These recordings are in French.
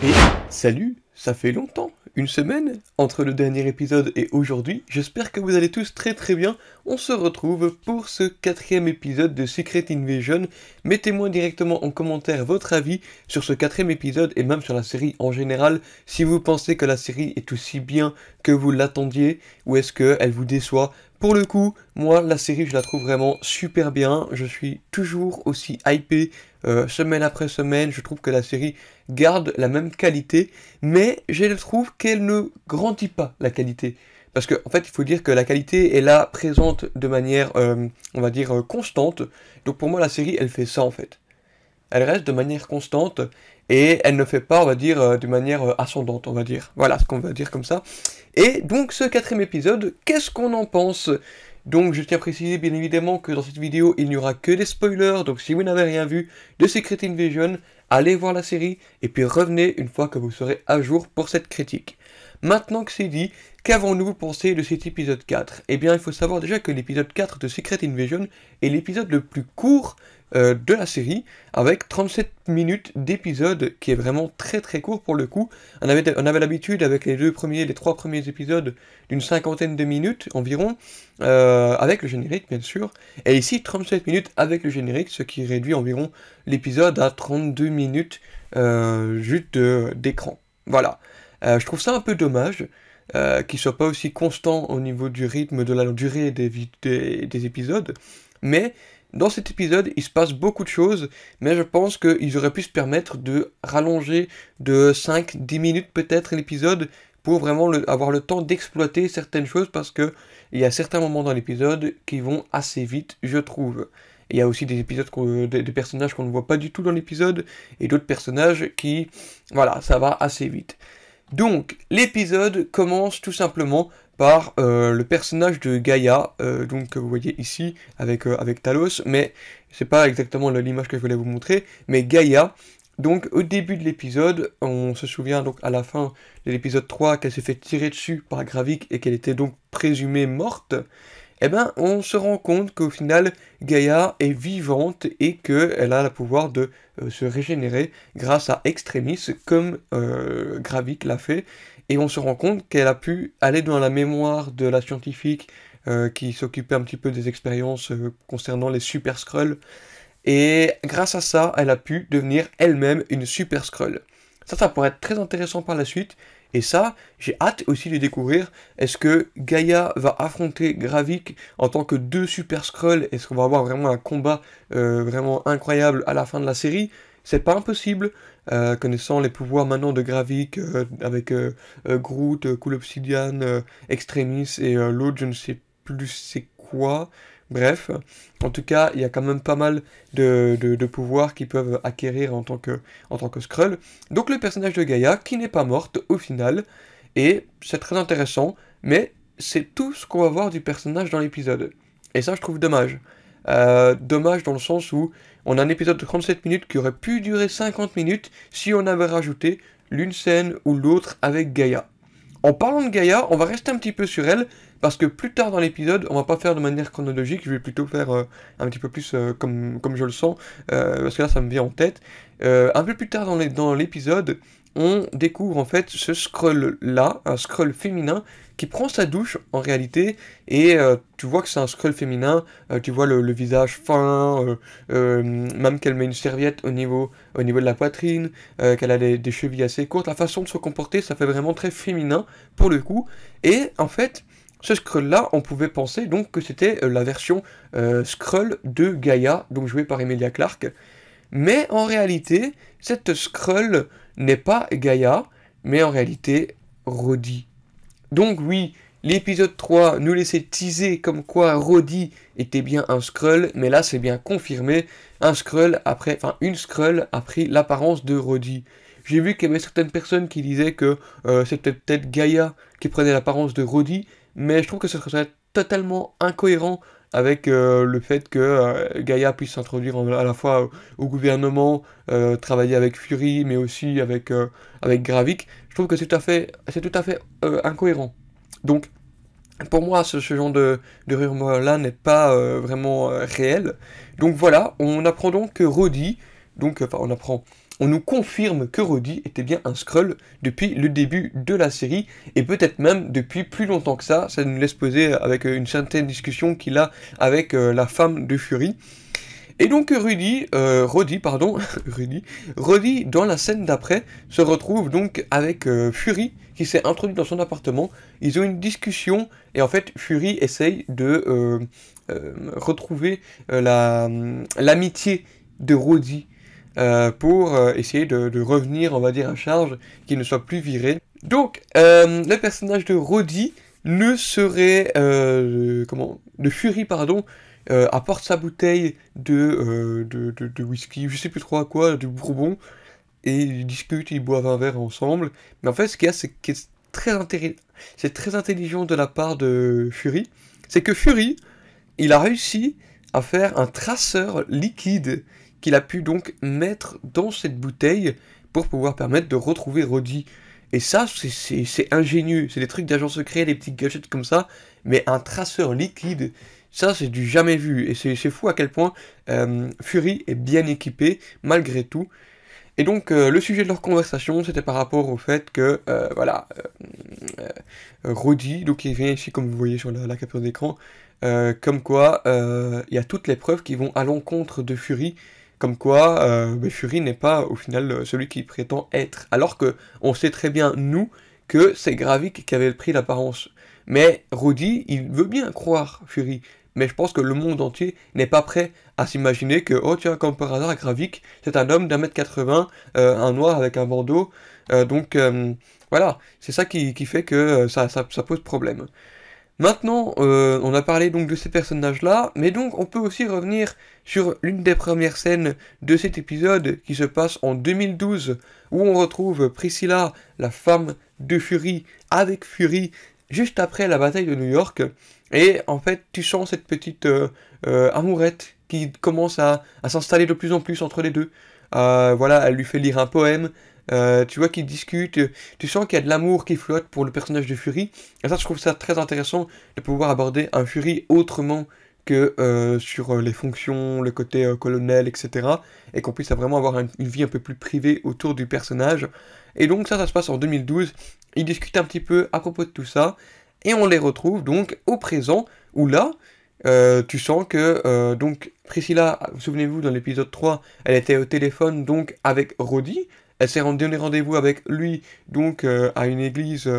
Et salut, ça fait longtemps, une semaine, entre le dernier épisode et aujourd'hui, j'espère que vous allez tous très très bien. On se retrouve pour ce 4e épisode de Secret Invasion. Mettez-moi directement en commentaire votre avis sur ce 4e épisode et même sur la série en général, si vous pensez que la série est aussi bien que vous l'attendiez, ou est-ce qu'elle vous déçoit. Pour le coup, moi, la série, je la trouve vraiment super bien, je suis toujours aussi hypé, semaine après semaine, je trouve que la série garde la même qualité, mais je trouve qu'elle ne grandit pas la qualité. Parce qu'en fait, il faut dire que la qualité est là, présente de manière, on va dire, constante. Donc pour moi, la série, elle fait ça en fait. Elle reste de manière constante, et elle ne fait pas, on va dire, de manière ascendante, on va dire. Voilà, ce qu'on va dire comme ça. Et donc, ce 4e épisode, qu'est-ce qu'on en pense ? Donc je tiens à préciser bien évidemment que dans cette vidéo il n'y aura que des spoilers, donc si vous n'avez rien vu de Secret Invasion, allez voir la série et puis revenez une fois que vous serez à jour pour cette critique. Maintenant que c'est dit, qu'avons-nous pensé de cet épisode 4 ? Eh bien il faut savoir déjà que l'épisode 4 de Secret Invasion est l'épisode le plus court de la série, avec 37 minutes d'épisode, qui est vraiment très très court pour le coup. On avait l'habitude avec les 3 premiers épisodes d'une 50aine de minutes environ, avec le générique bien sûr, et ici 37 minutes avec le générique, ce qui réduit environ l'épisode à 32 minutes juste d'écran. Voilà. Je trouve ça un peu dommage, qu'il soit pas aussi constant au niveau du rythme, de la durée des épisodes, mais dans cet épisode, il se passe beaucoup de choses, mais je pense qu'ils auraient pu se permettre de rallonger de 5-10 minutes peut-être l'épisode, pour vraiment avoir le temps d'exploiter certaines choses, parce que il y a certains moments dans l'épisode qui vont assez vite, je trouve. Il y a aussi des épisodes, des personnages qu'on ne voit pas du tout dans l'épisode, et d'autres personnages qui, voilà, ça va assez vite. Donc, l'épisode commence tout simplement par le personnage de Gaïa, donc que vous voyez ici avec Talos, mais c'est pas exactement l'image que je voulais vous montrer, mais Gaïa. Donc au début de l'épisode, on se souvient donc à la fin de l'épisode 3 qu'elle s'est fait tirer dessus par Gravik et qu'elle était donc présumée morte. Eh ben, on se rend compte qu'au final, Gaïa est vivante et qu'elle a le pouvoir de se régénérer grâce à Extremis, comme Gravik l'a fait. Et on se rend compte qu'elle a pu aller dans la mémoire de la scientifique qui s'occupait un petit peu des expériences concernant les Super Skrulls. Et grâce à ça, elle a pu devenir elle-même une Super Skrull. Ça pourrait être très intéressant par la suite. Et ça, j'ai hâte aussi de découvrir. Est-ce que Gaïa va affronter Gravik en tant que 2 Super Skrulls? Est-ce qu'on va avoir vraiment un combat vraiment incroyable à la fin de la série? C'est pas impossible, connaissant les pouvoirs maintenant de Gravik, avec Groot, Cool Obsidian, Extremis et l'autre, je ne sais plus c'est quoi. Bref, en tout cas, il y a quand même pas mal de pouvoirs qu'ils peuvent acquérir en tant que Skrull. Donc le personnage de Gaïa, qui n'est pas morte au final, et c'est très intéressant, mais c'est tout ce qu'on va voir du personnage dans l'épisode. Et ça, je trouve dommage. Dommage dans le sens où on a un épisode de 37 minutes qui aurait pu durer 50 minutes si on avait rajouté l'une scène ou l'autre avec Gaïa. En parlant de Gaïa, on va rester un petit peu sur elle, parce que plus tard dans l'épisode, on va pas faire de manière chronologique, je vais plutôt faire un petit peu plus comme je le sens, parce que là ça me vient en tête. Un peu plus tard dans l'épisode, on découvre en fait ce Skrull-là, un Skrull féminin, qui prend sa douche en réalité, et tu vois que c'est un Skrull féminin, tu vois le visage fin, même qu'elle met une serviette au niveau de la poitrine, qu'elle a des chevilles assez courtes, la façon de se comporter, ça fait vraiment très féminin pour le coup, et en fait, ce Skrull-là, on pouvait penser donc que c'était la version Skrull de Gaïa, donc jouée par Emilia Clarke. Mais en réalité, cette Skrull n'est pas Gaïa, mais en réalité Rhodey. Donc oui, l'épisode 3 nous laissait teaser comme quoi Rhodey était bien un Skrull, mais là c'est bien confirmé, une Skrull a pris l'apparence de Rhodey. J'ai vu qu'il y avait certaines personnes qui disaient que c'était peut-être Gaïa qui prenait l'apparence de Rhodey, mais je trouve que ce serait totalement incohérent avec le fait que Gaïa puisse s'introduire à la fois au gouvernement, travailler avec Fury, mais aussi avec Gravik. Je trouve que c'est tout à fait incohérent. Donc, pour moi, ce genre de rumeur-là n'est pas vraiment réel. Donc voilà, on apprend donc que Rhodey, donc, enfin on apprend, on nous confirme que Rhodey était bien un Skrull depuis le début de la série, et peut-être même depuis plus longtemps que ça nous laisse poser avec une certaine discussion qu'il a avec la femme de Fury. Et donc Rhodey, pardon, Rhodey, dans la scène d'après, se retrouve donc avec Fury, qui s'est introduit dans son appartement. Ils ont une discussion, et en fait, Fury essaye de retrouver l'amitié de Rhodey, pour essayer de revenir, on va dire, à charge, qu'il ne soit plus viré. Donc, le personnage de Rhodey ne serait, de Fury, pardon, apporte sa bouteille de whisky, je sais plus trop à quoi, de bourbon, et ils discutent, ils boivent un verre ensemble. Mais en fait, ce qu'il y a, c'est que c'est très intelligent de la part de Fury, c'est que Fury, il a réussi à faire un traceur liquide qu'il a pu donc mettre dans cette bouteille pour pouvoir permettre de retrouver Rhodey. Et ça, c'est ingénieux, c'est des trucs d'agents secrets, des petits gadgets comme ça, mais un traceur liquide, ça c'est du jamais vu, et c'est fou à quel point Fury est bien équipé, malgré tout. Et donc, le sujet de leur conversation, c'était par rapport au fait que, Rhodey, donc il vient ici, comme vous voyez sur la capture d'écran, comme quoi, il y a toutes les preuves qui vont à l'encontre de Fury, comme quoi, Fury n'est pas, au final, celui qu'il prétend être. Alors que, on sait très bien, nous, que c'est Gravik qui avait pris l'apparence. Mais Rhodey, il veut bien croire Fury. Mais je pense que le monde entier n'est pas prêt à s'imaginer que, oh tiens, comme par hasard, Gravik, c'est un homme d'1m80, un noir avec un bandeau, voilà, c'est ça qui fait que ça pose problème. Maintenant, on a parlé donc de ces personnages-là, mais donc on peut aussi revenir sur l'une des premières scènes de cet épisode qui se passe en 2012, où on retrouve Priscilla, la femme de Fury, avec Fury, juste après la bataille de New York, et en fait tu sens cette petite amourette qui commence à s'installer de plus en plus entre les deux. Voilà, elle lui fait lire un poème, tu vois qu'ils discutent, tu sens qu'il y a de l'amour qui flotte pour le personnage de Fury, et ça je trouve ça très intéressant de pouvoir aborder un Fury autrement que sur les fonctions, le côté colonel, etc. Et qu'on puisse vraiment avoir une vie un peu plus privée autour du personnage. Et donc ça se passe en 2012, ils discutent un petit peu à propos de tout ça, et on les retrouve donc au présent, où là, tu sens que donc Priscilla, souvenez-vous dans l'épisode 3, elle était au téléphone donc avec Rhodey, elle s'est donné rendez-vous avec lui donc à une église,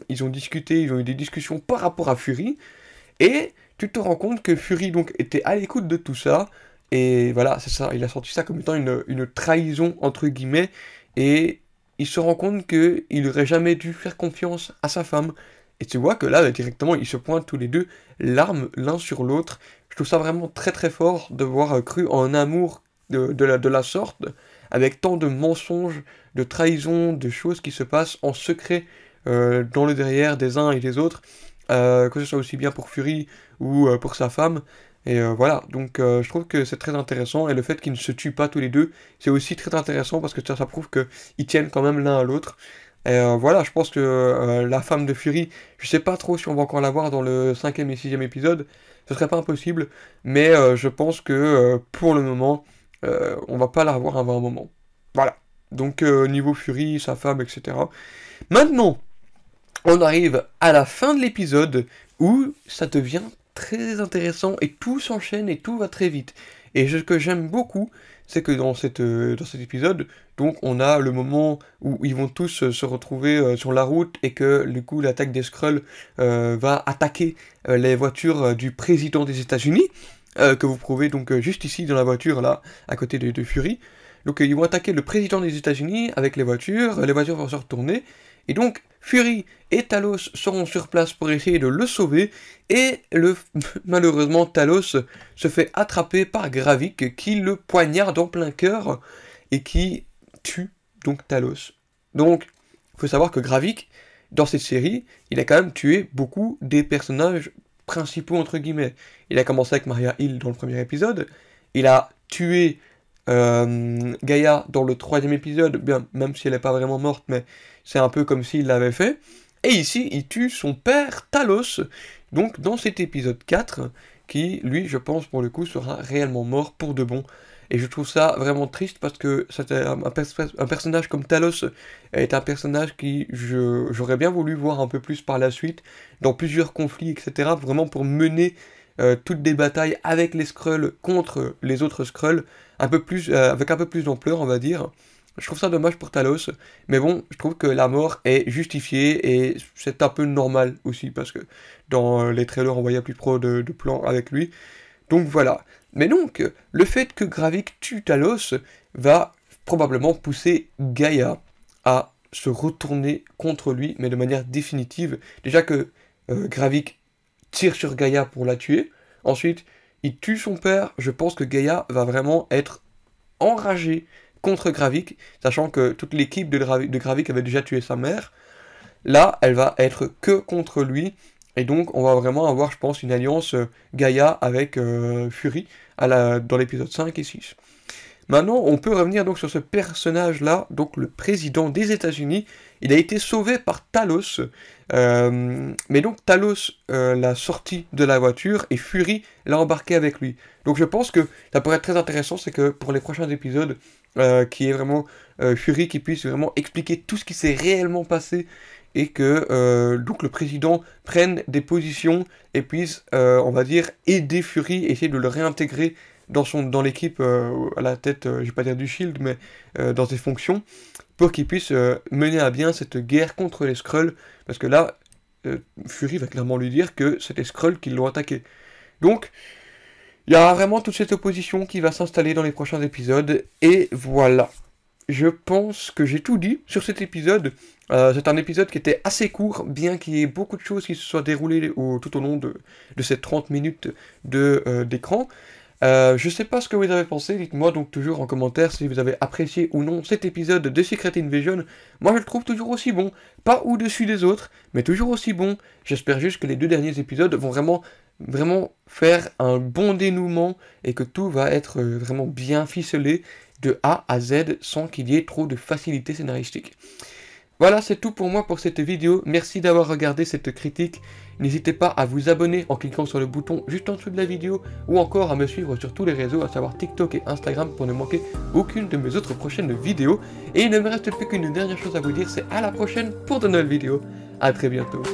ils ont discuté, ils ont eu des discussions par rapport à Fury, et tu te rends compte que Fury donc était à l'écoute de tout ça, et voilà, c'est ça, il a sorti ça comme étant une trahison entre guillemets, et il se rend compte qu'il n'aurait jamais dû faire confiance à sa femme. Et tu vois que là, directement, ils se pointent tous les deux, l'arme l'un sur l'autre. Je trouve ça vraiment très très fort de voir cru en amour de la sorte, avec tant de mensonges, de trahisons, de choses qui se passent en secret dans le derrière des uns et des autres, que ce soit aussi bien pour Fury ou pour sa femme. Et voilà, donc je trouve que c'est très intéressant, et le fait qu'ils ne se tuent pas tous les deux, c'est aussi très intéressant parce que ça prouve qu'ils tiennent quand même l'un à l'autre. Et voilà, je pense que la femme de Fury, je sais pas trop si on va encore la voir dans le 5e et 6e épisode, ce serait pas impossible, mais je pense que pour le moment, on va pas la revoir avant un moment. Voilà, donc niveau Fury, sa femme, etc. Maintenant, on arrive à la fin de l'épisode où ça devient très intéressant et tout s'enchaîne et tout va très vite. Et ce que j'aime beaucoup, c'est que dans cet épisode, donc on a le moment où ils vont tous se retrouver sur la route, et que du coup l'attaque des Skrulls va attaquer les voitures du président des États-Unis, que vous trouvez donc juste ici dans la voiture là, à côté de Fury. Donc ils vont attaquer le président des États-Unis avec les voitures vont se retourner, et donc Fury et Talos seront sur place pour essayer de le sauver, et malheureusement Talos se fait attraper par Gravik qui le poignarde en plein cœur et qui tue donc Talos. Donc, il faut savoir que Gravik, dans cette série, il a quand même tué beaucoup des personnages principaux entre guillemets. Il a commencé avec Maria Hill dans le premier épisode, il a tué Gaïa dans le 3e épisode, bien, même si elle n'est pas vraiment morte, mais c'est un peu comme s'il l'avait fait. Et ici, il tue son père, Talos, donc dans cet épisode 4, qui, lui, je pense, pour le coup, sera réellement mort pour de bon. et je trouve ça vraiment triste parce que un personnage comme Talos est un personnage qui j'aurais bien voulu voir un peu plus par la suite, dans plusieurs conflits, etc., vraiment pour mener toutes des batailles avec les Skrulls contre les autres Skrulls, un peu plus, avec un peu plus d'ampleur, on va dire. Je trouve ça dommage pour Talos, mais bon, je trouve que la mort est justifiée et c'est un peu normal aussi, parce que dans les trailers on voyait plus trop de plans avec lui. Donc voilà. Mais donc, le fait que Gravik tue Talos va probablement pousser Gaïa à se retourner contre lui, mais de manière définitive. Déjà que Gravik tire sur Gaïa pour la tuer, ensuite il tue son père, je pense que Gaïa va vraiment être enragée contre Gravik, sachant que toute l'équipe de Gravik avait déjà tué sa mère. Là, elle va être que contre lui, et donc on va vraiment avoir, je pense, une alliance Gaïa avec Fury dans l'épisode 5 et 6. Maintenant, on peut revenir donc sur ce personnage-là, donc le président des États-Unis. Il a été sauvé par Talos, mais donc Talos l'a sorti de la voiture et Fury l'a embarqué avec lui. Donc je pense que ça pourrait être très intéressant, c'est que pour les prochains épisodes, qui est vraiment Fury qui puisse vraiment expliquer tout ce qui s'est réellement passé et que donc le président prenne des positions et puisse, on va dire, aider Fury, essayer de le réintégrer dans l'équipe à la tête, je vais pas dire du Shield, mais dans ses fonctions, pour qu'il puisse mener à bien cette guerre contre les Skrulls, parce que là, Fury va clairement lui dire que c'est les Skrulls qui l'ont attaqué. Donc, il y a vraiment toute cette opposition qui va s'installer dans les prochains épisodes, et voilà. Je pense que j'ai tout dit sur cet épisode. C'est un épisode qui était assez court, bien qu'il y ait beaucoup de choses qui se soient déroulées tout au long de ces 30 minutes d'écran. Je sais pas ce que vous avez pensé, dites-moi donc toujours en commentaire si vous avez apprécié ou non cet épisode de Secret Invasion. Moi je le trouve toujours aussi bon, pas au-dessus des autres, mais toujours aussi bon. J'espère juste que les 2 derniers épisodes vont vraiment faire un bon dénouement et que tout va être vraiment bien ficelé de A à Z sans qu'il y ait trop de facilité scénaristique. Voilà, c'est tout pour moi pour cette vidéo. Merci d'avoir regardé cette critique. N'hésitez pas à vous abonner en cliquant sur le bouton juste en dessous de la vidéo ou encore à me suivre sur tous les réseaux, à savoir TikTok et Instagram pour ne manquer aucune de mes autres prochaines vidéos. Et il ne me reste plus qu'une dernière chose à vous dire, c'est à la prochaine pour de nouvelles vidéos. À très bientôt.